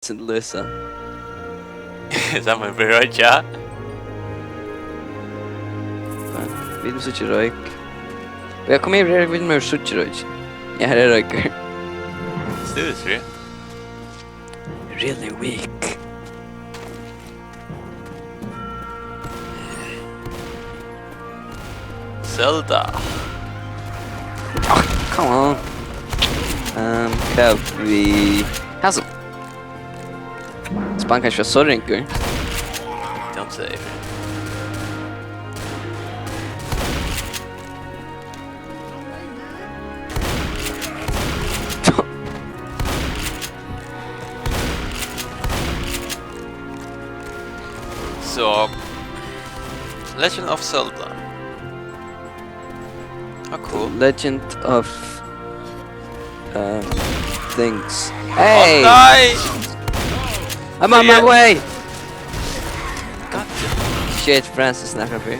Sin lösa. Samma beröt ja. Vill du så rök? Jag kommer ju vill mer så rök. Jag har röker. Seriously? Really weak. Zelda. Oh, come on. Kan vi... Alltså. Spann kanske för sorrinker. Don't say. So, Legend of Zelda. How cool. Legend of... things. Hey! Oh, nej! I'm on my way! Gotcha. Shit, Francis snackar för.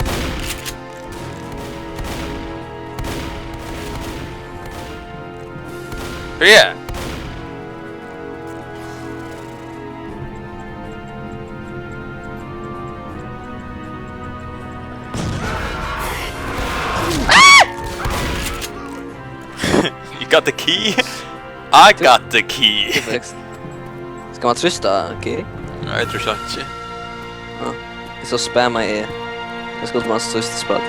Yeah. You got the key? I got the key. Ska man trösta, okej? Nej, jag tror så inte. Ja. Så spamma är... Jag ska inte man trösta spelat in.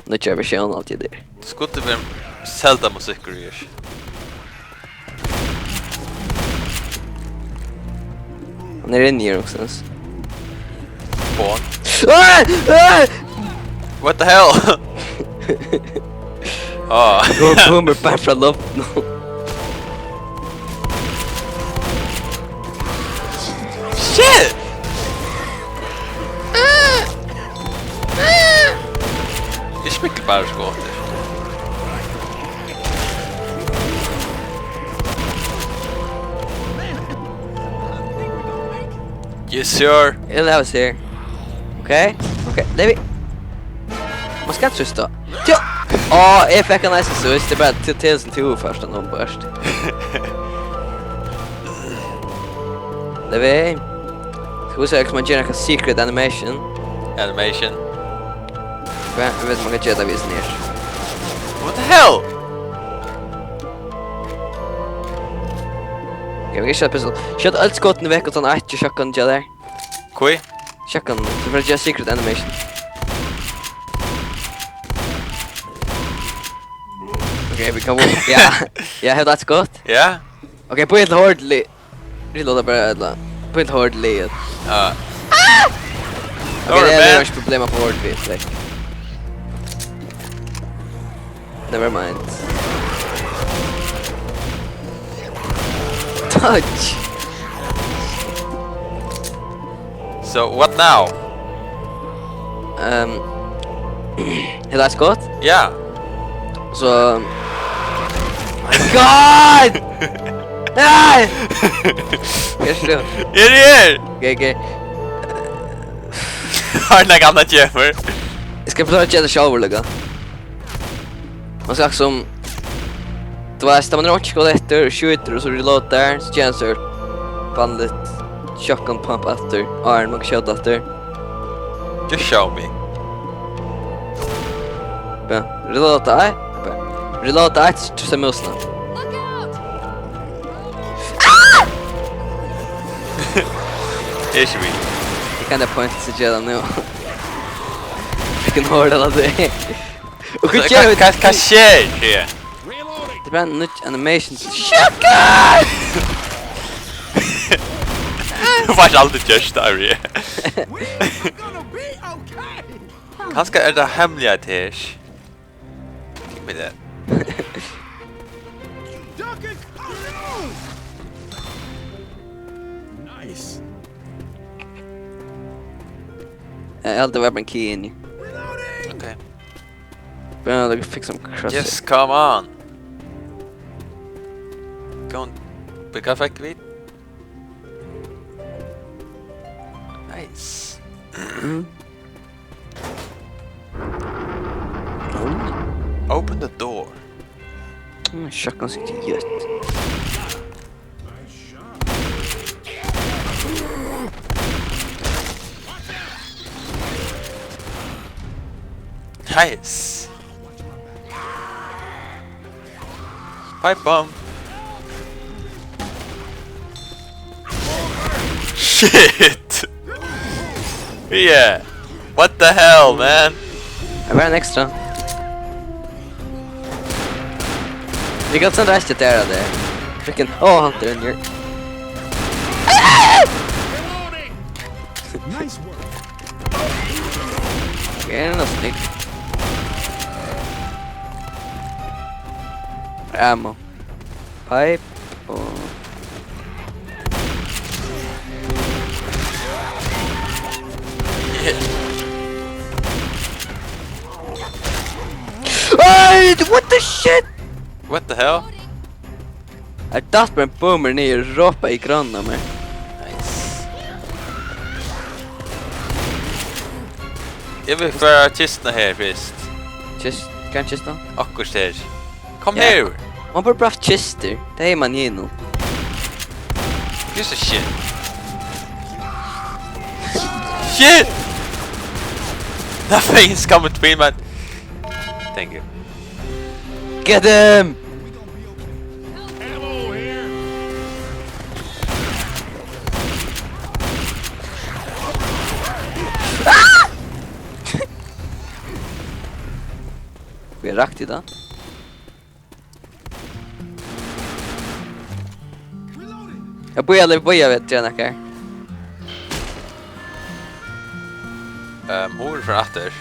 Nu kör vi sjön alltid där. Du skulle inte vara Zelda-musik och grejer. Han är inne här också. Spawn. Ah! What the hell? Ah. Går boomer back från luften. Shit! Jag smickar bara skåter. Yes sir. Eller här ser. Okej? Okej, David. Man ska inte trösta. Ja, jag fick en nice assist. Det är bara till sin tur först och någon först. David. Ska vi se om man gör en secret animation. Animation. Jag vet man kan göra det vis ner. What the hell? Okej, vi kan köra pistol. Kör allt skotten i veckan utan att jag kan göra där. Kui? Shotgun, så för att göra secret animation. Okej, vi kan vara... Ja, jag har det skott. Ja? Okej, på helt hårdly. Reloada bara ödla. På helt hårdly. Ja. Okej, det är inte problem på hårdly. Never mind. Touch! So, what now? Är det skott? Yeah. Så... My God! Nej! Jag slår. Är det här? Okej. Har den här gamla jämmer? Jag ska försöka göra det själv. Man ska som... Du vet, man rockar skott efter, skjuter och så reload där, så känns det bandet shotgun pump efter, arm man kan köra efter. Just show me. Ja, reload där. Reload där, så ser musen. Here should we. Jag kan det point så göra nu. Vilken hård alla det. Och hur gör vi det? Vad sker här? Det blir en ny animation. Shotgun! Du får alltid görs där. Kanske är det hemliga till. Give me that. Nice. Jag har alltid weapon key in. Okay. Bra, jag fick some cross. Yes, come on. Go on. Vilka fick vi? Nice. Open the door. Shotgun sitter gött. Nice. Pipe bomb. Shit. Yeah. What the hell, man? I ran extra. Vi got some rest there. Freaking Hunter in here. Nice work. Getting a snake. Ammo. Pipe. Oh. Hey, what the shit? What the hell? Jag datt med en boomer ner och råpa i grannen med. Nice. Jag vill föra kistorna här först. Kan kistan? Akkurat här. Kom Ja. här! Man borde bara haft kister. Det är man genom. Piece of shit. Shit! Nothing's coming to me, man. Thank you. Get him! Ammo here. Vi är rakt idag. Jag börjar vet jag näkar. Hår från Atter.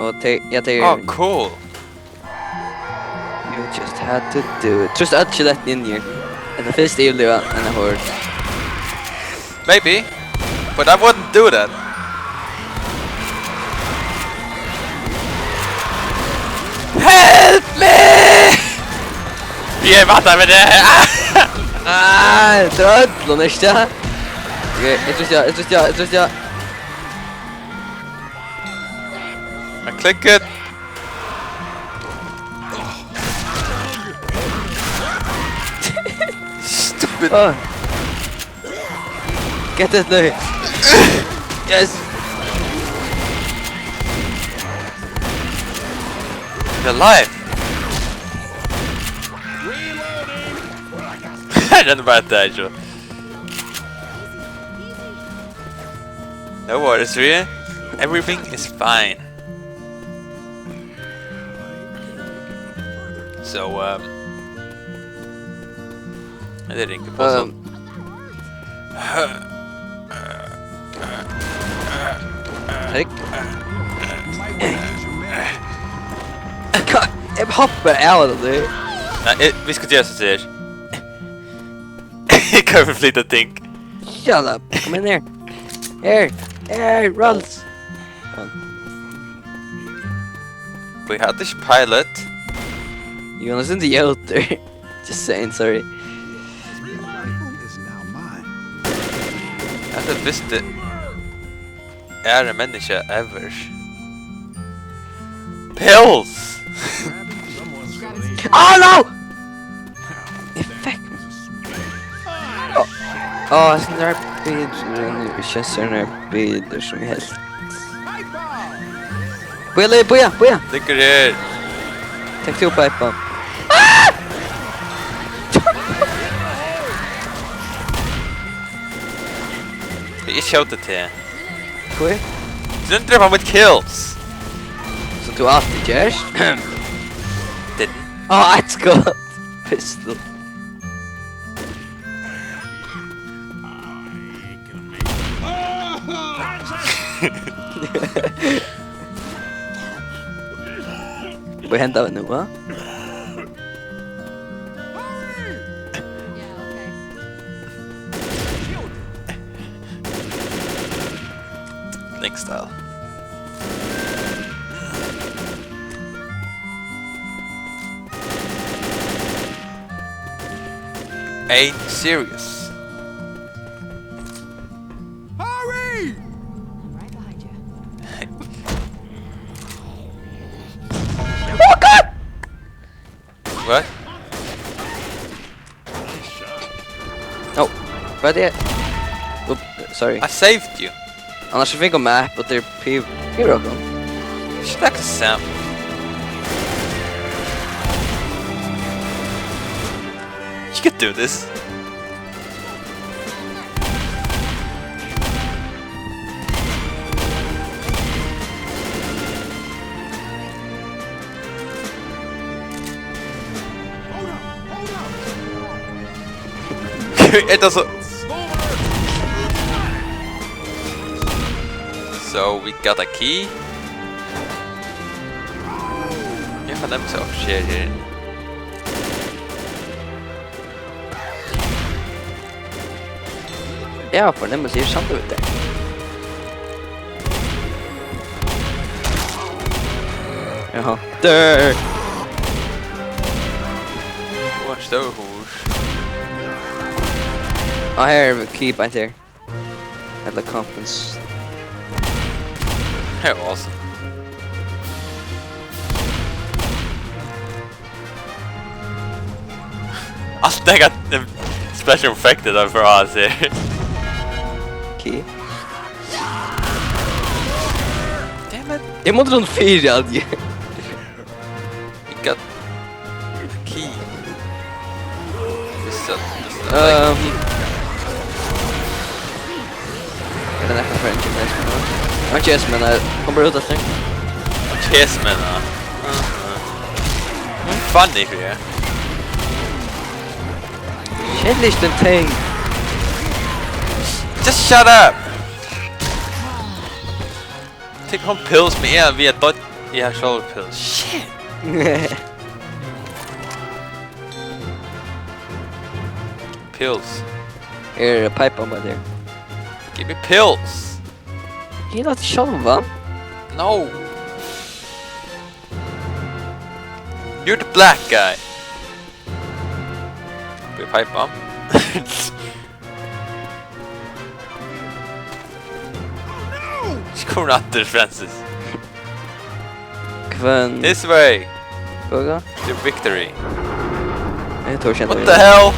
Och jag tänker... Oh, cool. You just had to do it. Trust att jag in here. And the first evil and a horde. Maybe. But I wouldn't do that. Help me! Yeah, vänta med det! Dra ut någon nästa. Okej, jag tror jag. I click it. Stupid. Oh. Get it nu. Yes. You're alive. I don't know about that, Joe. No worries, Fríði. Everything is fine. So, I did ingen puzzle. Tack. Jag hoppar out of det. Nej, vi ska göra så här. Jag kan förflytta ting. Shut up. Come in here. Here, Rolls. Vi hade inte pilot. Jonas inte hjälter. Just saying, sorry. Jag hade visst det är en människa ever. Pills! Oh no! Effekt. Sån där bilder. Det känns sån där bilder som helst. Boja! Ligger där. Tack till pipa. Jag shouted till er. Boja. Du inte träffa med kills. Så du alltid görs. Didn't. Ett skott. Pistol. Vad händer nu, va? Link style. Ain't serious. Hurry! Right behind you. Oh god! What? Oh, vad är det? Sorry. I saved you. Annars fick jag map och det är p-rocken. Snack Sam. You could do this. It doesn't. So we got a key. Jeg fornemmer så shit her. Ja, fornemmer sig samt ut der. Jaha. Dør! Du har en større hus. Og her er key by there. Eller compass. Her var awesome. Allt det got special effected of for us here. Key. Damn it. Jag måste runt 4 aldrig. We got key. This is Är det nästan French eller något? Jag har inte men kommer ut efter. chessmen. Funny here. Känns den ting. Just shut up! Take home pills med er via dot. Yeah, shoulder pills. Shit! Pills. Är det pipe bomb där? Give me pills! Hela själva? No! You're the black guy! Be pipe bomb? Kommer efter Francis. Kvann. This way! Fråga? To victory. Jag tror känner. What the hell?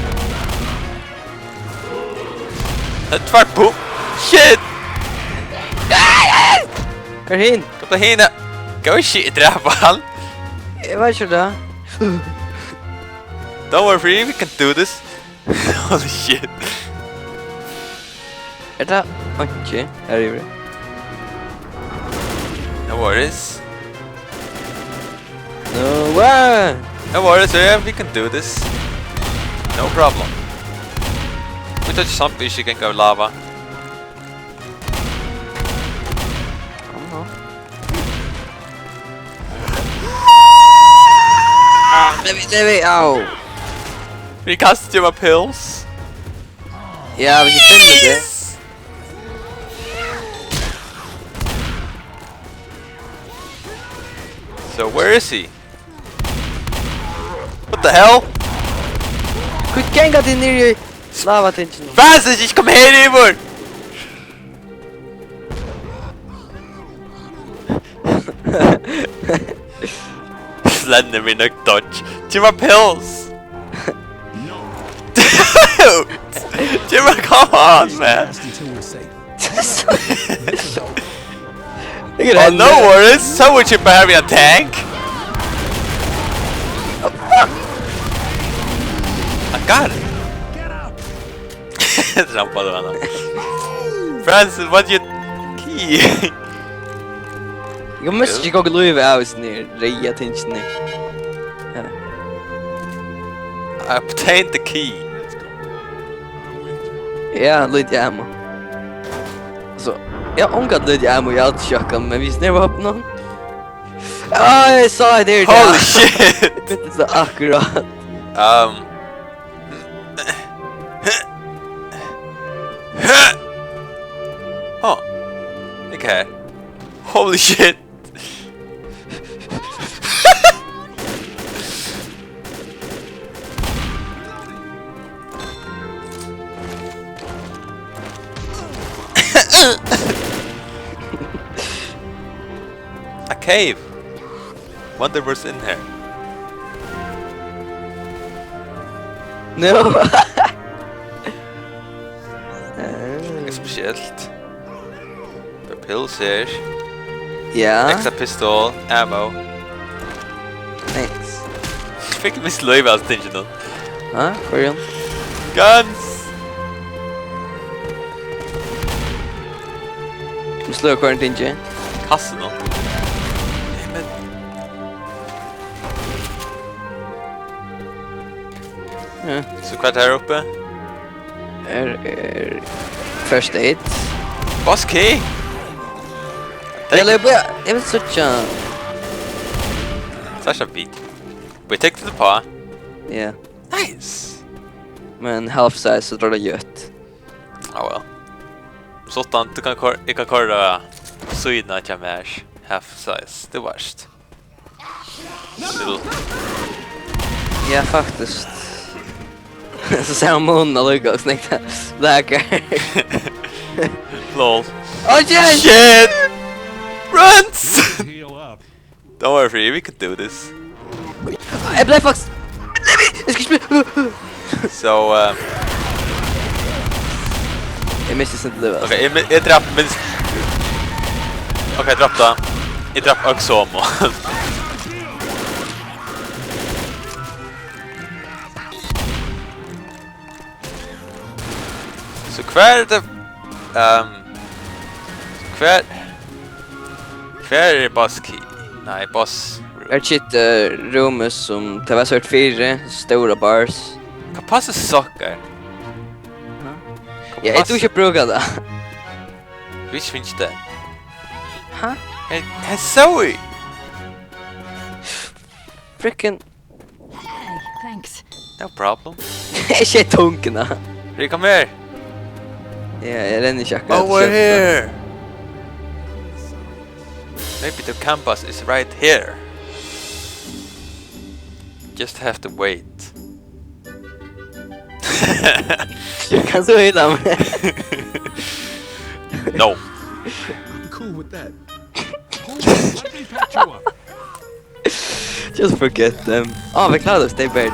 Ett fart på! Shit! Karin! Kom på hina! Go shit, dräpa han! Jag vet inte det. Don't worry, Fríði, we can do this. Holy shit. Är det? Okej, här är det. No worries. No way! No worries, yeah, we can do this. No problem. We touch something, she can go lava. Levi, au! We cast you my pills. Ja, vi filmar det. So where is he? What the hell? Quick gang got in near lava attention. Francis, ich komm her rüber! Slender me no dodge. Jimma pills! Dude! Jimma, come on, man! Oh, no worries! So would you bury a tank? I got it! Jump on the one. Francis, what's your key? Jag måste ju gå Louis out ner. Reja attention ner. I obtained the key. Ja, lite ammo. Så, jag ångat lite ammo i allt köken, men visst när var upp någon? Ah, jag sa det där. Holy shit! Inte så akkurat. Oh. Okay. Holy shit! A cave. Wonder what's in here. No. Inget speciellt. The pills here. Ja. Extra pistol, ammo. Thanks. Fick du miss löjv alls tänker du? Ja, början. Guns! Du slår quarantine. Kassen då. Men... Ja. Så kvart här uppe? First aid. Boss key! Jag vill switcha. Sasha beat. We take to the paw. Ja. Nice! Men half size så drar det gött. Oh well. Sådant, jag kan köra syna till mash. Half size, det värst. Little. Ja, faktiskt. Så ser man munnen och lugga och snäckta läkare. Lol. Oh shit! Shit! Runs! Don't worry, Fríði, we can do this. Jag blev faktiskt... Jag ska spela... So, Jag missade inte livet. okej, jag drapp minst... Okej, drapp då. Jag drapp också om. Så kvar det... Kvar är boss key. Nej, boss... Jag kittade rummet som det var sort 4 stora bars. Kan passa socker. Ja, jag tror inte bruka det. Visst finns det? Ha? Hej, Zoe! Frickin... Hey, thanks. No problem. Jag ser tunkarna. Fríði, kom här! Ja, jag ränner tjacka. Over here! Maybe the campus is right here. Just have to wait. Jag kan så höjda mig. No. I'm cool with that. Hold on, let me patch you up. Just forget them. Oh, vi klarade oss, det är bättre.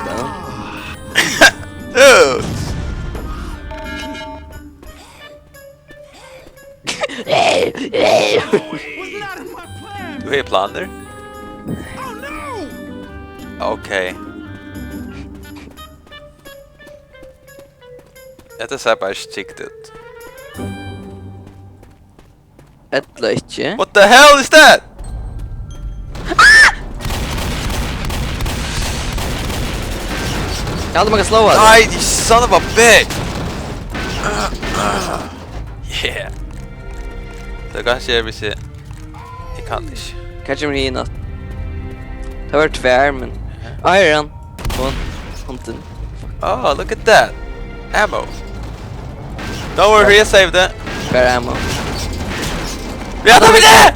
Dude! Du har planer? Oh no! Okej. Detta ser bara skikt ut. Ett löjtje. What the hell is that? Jag hade man kan slå det. Nej, you son of a bitch! Yeah. Det kanske är vi ser. Jag kan inte. Kanske med hinat. Det var tvär, men... Ja, här är han. Hunten. Oh, look at that. Ammo. Don't worry, jag saved it. Tvär ammo. Vet du det?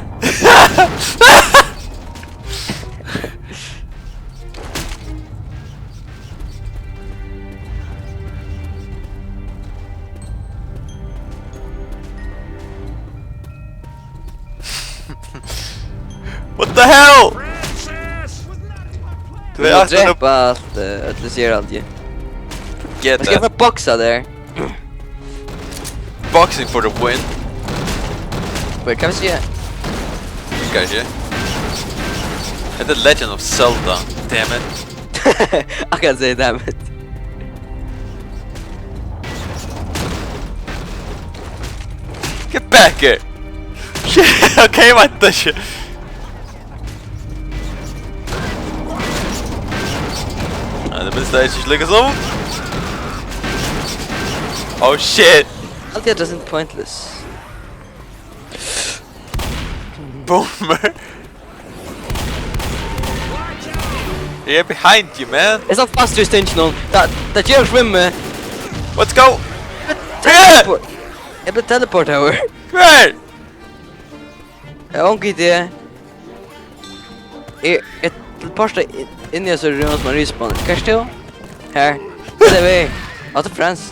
What the hell? Du vill dräpa allt, att du ser allt ju. Get Jag ska få that. boxa där. Boxing for the win. Wait, kan vi se? Kanske. And the Legend of Zelda. Damn it. Jag kan säga damn it. Get back here. Shit, okej, vänta. Shit. Det minsta är inte lyckas om. Oh shit. Allt är just pointless. Boomer. They're behind you, man. Det är så fast intentional. Det gör svimme. Let's go. Teleport. Jag blir teleport här. Come here. Jag har inte det. Ett teleporta in i så runt som man respawn. Kanske då? Här. Det är vi. Alltså friends.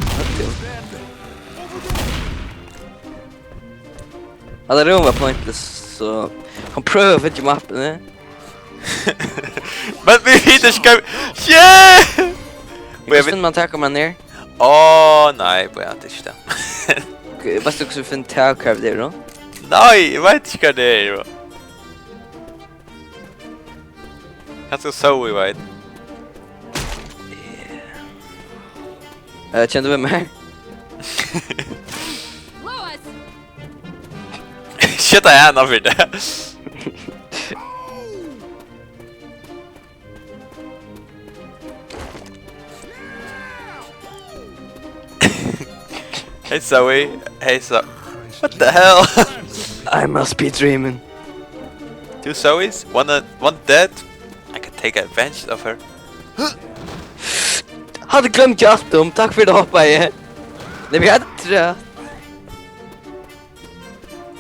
Alla rum var pointless, så han prövar inte mappen, ne? Men vi hittar ska... Yeah! Jag finner man tackar man ner. Åh, nej, börjar inte stämma. Vad ska du också finna tackar där då? Nej, jag vet inte vad det är. Ganska så i vet. Kände du vem här? Lois! Shit, I am over there. Hey Zoe. Hey Zoe. What the hell? I must be dreaming. 2 Zoes, one dead. I can take advantage of her. Hade glömt allt om. Tack för att du hoppade i. Det blir bättre.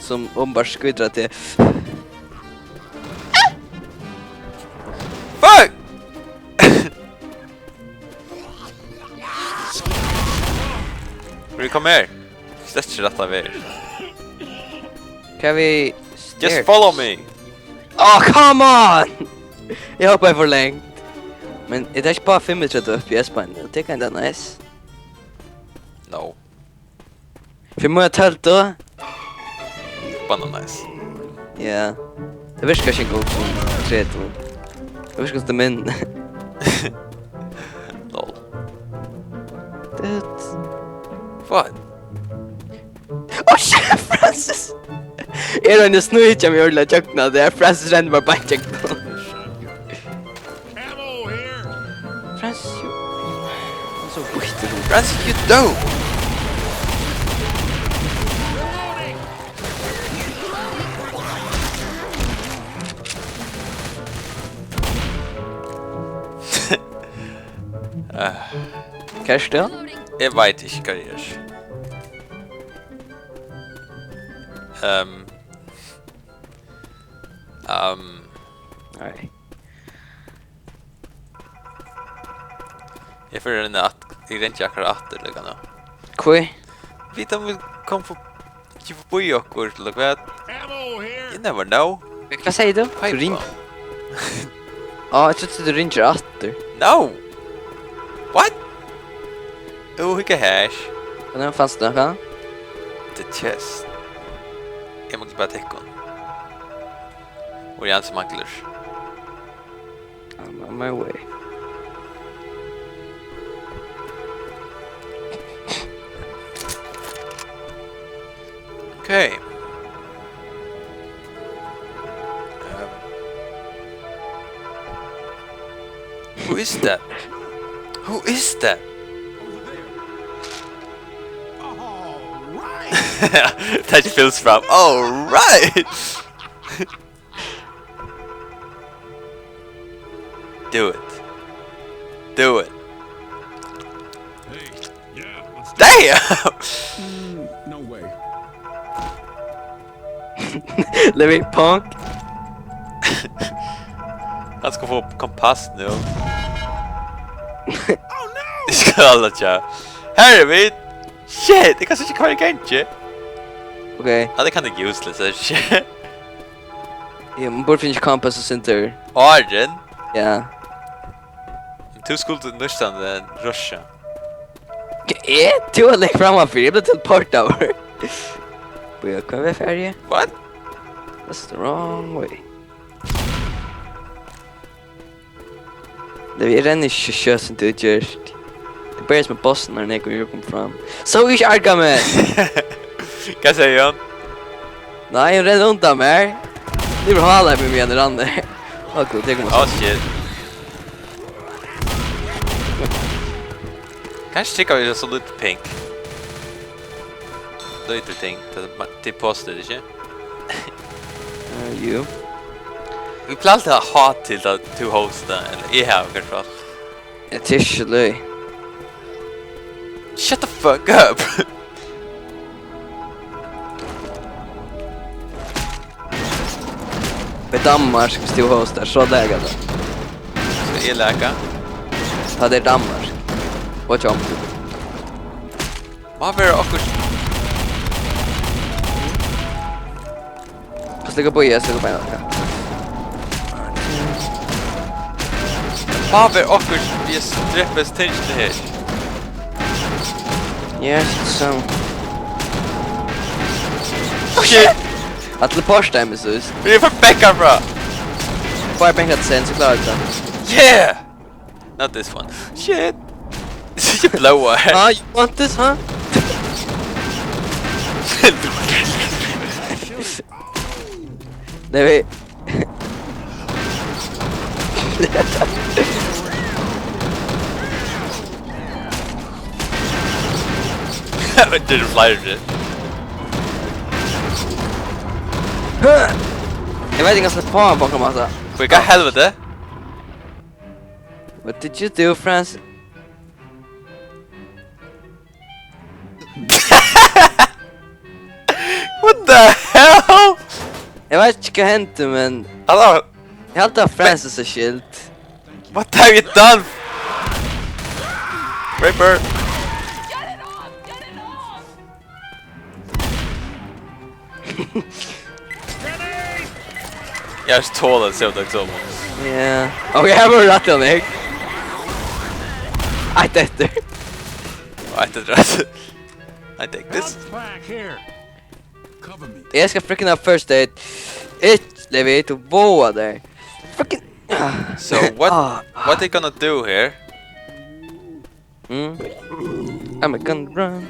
Som bara skudrar till. Fuck! Will you come here? Let's shut up here. Kan vi... Just follow me. Oh, come on! Jag hoppar för längt. Men det är inte bara 35 FPS på en. Det kan inte nice. No. För många tält då? Bara nice. Ja. Det viskar kanske inte också som 3 då. Det viskar inte min. Lol. Det... What? Oh shit, Francis! Är det en snöjt jag med ordla tjockna där? Francis rände bara bajtjäck på. Ammo here. Francis, you... Så skiter du. Francis, you don't. Cash då? Reloading. Jag vet inte vad det görs. Nej. Jag får den att jag inte akkurat att det ligger nu. Koi? Vet om vi kom på i okkur till vad? Ammo here. You never know. Vad säger du? Pipe Du ring... bomb. Ja, jag trodde du ringer åter. No. What? Oh, vilka hash. Men den fanns det något? The chest. Jag måste bara täcka hon. Och det är som manglers. I'm on my way. Okay. Who is that? Who is that? All right. That feels from. All right. Do it. Do it. Hey, yeah, let's do Damn. No way. Let me punk. Han ska få kompass nu. Oh no! Ska alla tja. Här är vi. Shit, det kanske inte kvar igen inte. Okej. Ja, det kan det useless as shit. Ja, man borde finna kompass och center. Arden. Ja. Du skulle till nästan den rusha. Du har läggt framför. Jag blev teleport över. Börjar kan vi färja? What? That's the wrong way. Det är redan inte körs inte utgörst. Det börjar med bossen när den kommer fram. Så vi arga med! Vad säger han? Nej, jag är redan undan med. Det vill ha med mig en annan. Åh gud, det kommer Oh shit. Kanske tycker vi är så lite pink. Det är inte ting. Det är postet, inte? You. Vi planerar alltid att ha till att du hostar. Eller jag har kanske. Jag tycker det. Shut the fuck up! Med Danmark ska stå hos där, så lägga det. Ska jag läka? Ja, det är Danmark. Watch out. Vad är det också? Fast lägga på ES, lägga på en annan. Vad är det också? Vi sträppes till det här. Yes, so. Oh shit! Att teleporta är med så just. Vi är för bäckar bra! firebänkat sen så klarar det. Yeah! Not this one. Shit! This is a blower. Ah, you want this, huh? Nej, vi... It didn't fly it. Jag vet inte vad jag ska få bakom massa. Vilka helvete? What did you do, Francis? What the hell? Jag vet inte vad hände, men... Hello? Jag har alltid haft Francis och skilt. What have you done? Ripper! Jag är så tål att se ut också. Ja. Okej, här var det rätt om mig. I dette. I did right. I take this. Back here. Cover me. Jag ska fricking ha first aid. Levi, to boa där. Fricking... So what they gonna do here? I'm gonna run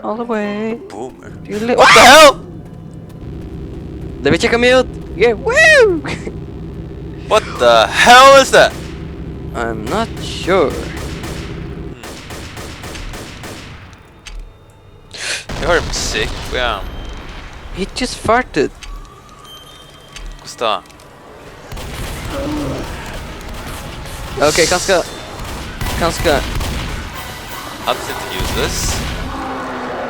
all the way. Boomer. What the hell? Levi, checka mig ut. Yeah, woo! What the hell is that? I'm not sure. Jag hör musik. Ja. He just farted. Kosta. Okay, kanske. How does it use this?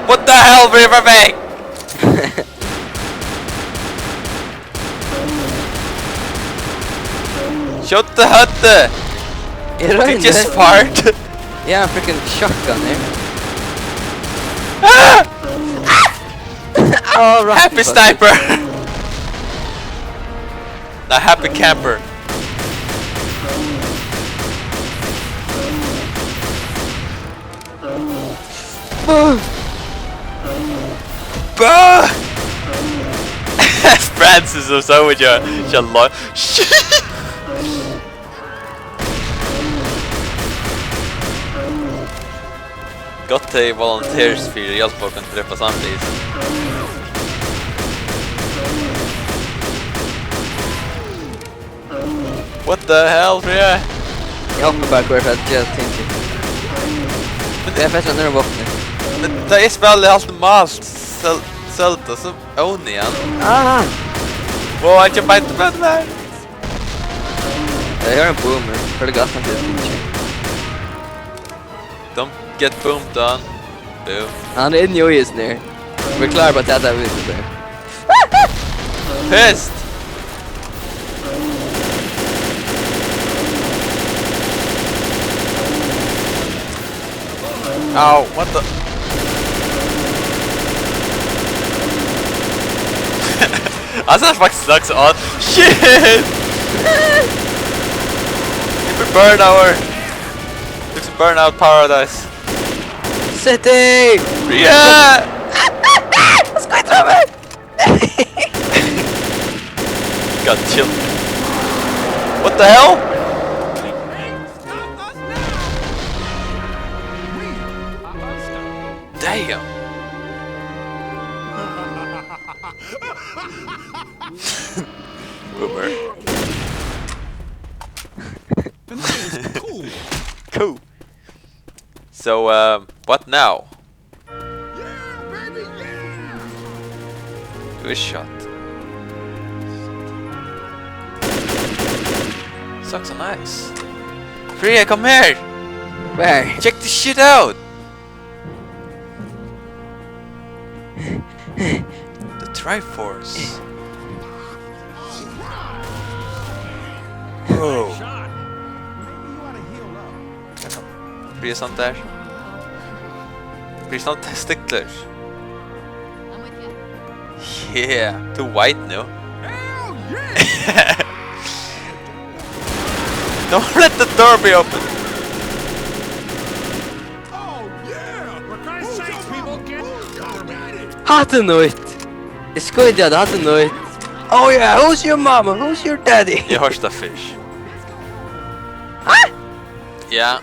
What the hell, Riverbank? Shut the hut! Did you just fart? Yeah, I'm freaking shotgun here. Ah! Oh, right. Happy sniper! The happy camper. Bah! Francis or so with your Got the volunteers för hjälp och kan träffa samtidigt. What the hell, Fríði? Jag hoppar backward för att jag tänkte. Det är faktiskt när de vaknar. Men det är spelet alltid Zelda så own igen. Ah! Wow, jag kan bara inte med mig. Jag hör en boomer. För det gatan till pinche. Don't get boomed on. Boom. Han är inne i just nu. Vi är klara på att äta vid det där. Pissed! Ow, what the? Alltså det faktiskt slags on. Shit! It's a burnout. It's a burnout paradise. City! Yeah! Vad ska jag dra mig? Got chill. What the hell? Damn. Boomer. Cool. Cool. So, what now? Yeah, baby, yeah. Do a shot. Sucks so nice. Fríði, come here! Where? Check this shit out! The Triforce. Bro. Shot. Maybe you ought to heal up. Fríði sånt där. Fríði sånt testiklar. I'm with you. Yeah, too white now. Hell yeah! Don't let the door be open. Oh yeah! For Christ's sake, people, get cover me. Hade nöjt. Jag skojar inte, jag hade nöjt. Oh yeah, who's your mama? Who's your daddy? Jag hörs där fish. Ja,